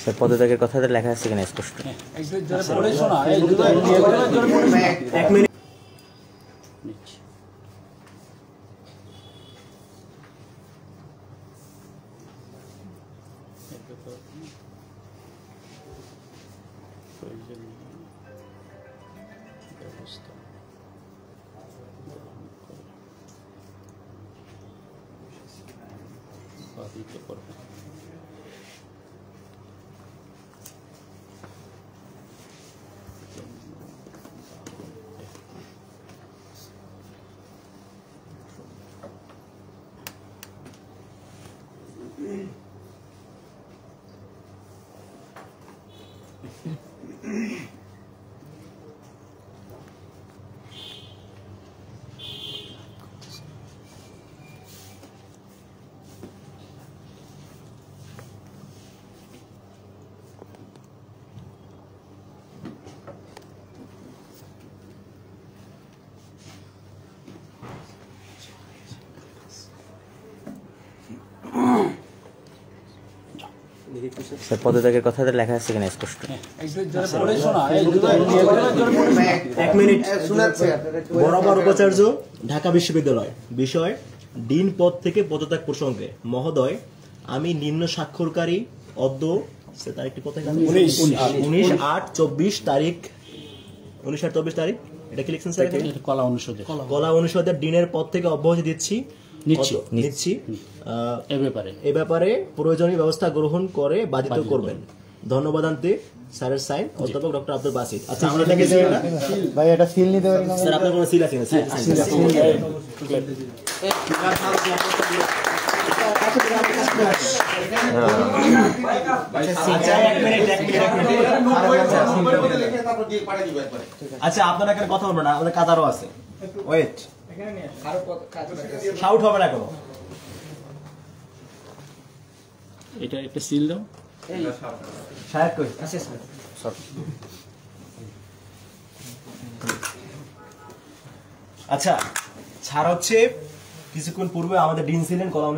Sir পদত্যাগের কথাটা লেখা আছে কিনা স্পষ্ট? এক মিনিট। স্যার পদত্যাগের কথাটা লেখা আছে কিনা স্পষ্ট? এক মিনিট। বরাবর উপাচার্য, ঢাকা বিশ্ববিদ্যালয়, বিষয় ডিন পদ থেকে পদত্যাগ প্রসঙ্গে মহোদয়, আমি নিম্ন স্বাক্ষরকারী অদ্য তারিখটি কোথায় 19/8/24 তারিখ 19/8/24 তারিখ এটা কি লিখছেন স্যার? কলা অনুষদের ডিনের পদ থেকে অব্যাহতি নিচ্ছি এ ব্যাপারে প্রয়োজনীয় ব্যবস্থা গ্রহণ করে বাধিত করবেন। ধন্যবাদান্তে স্যারের সাইন অধ্যাপক ডক্টর আব্দুল বাসিত। আচ্ছা আমরা এটাকে ভাই এটা সিল নিতে পারি না স্যার? আপনার কোনো সিল আছে না? আচ্ছা আপনারা এখানে কথা বলবেন না, আমাদের কাজ আরো আছে। ওয়েট, শাউট হবে না কোনো। এটা একটা সিল দাও। সাহেব কই? আচ্ছা ছাড় হচ্ছে কিছুক্ষণ পূর্বে আমাদের ডিন ছিলেন কলা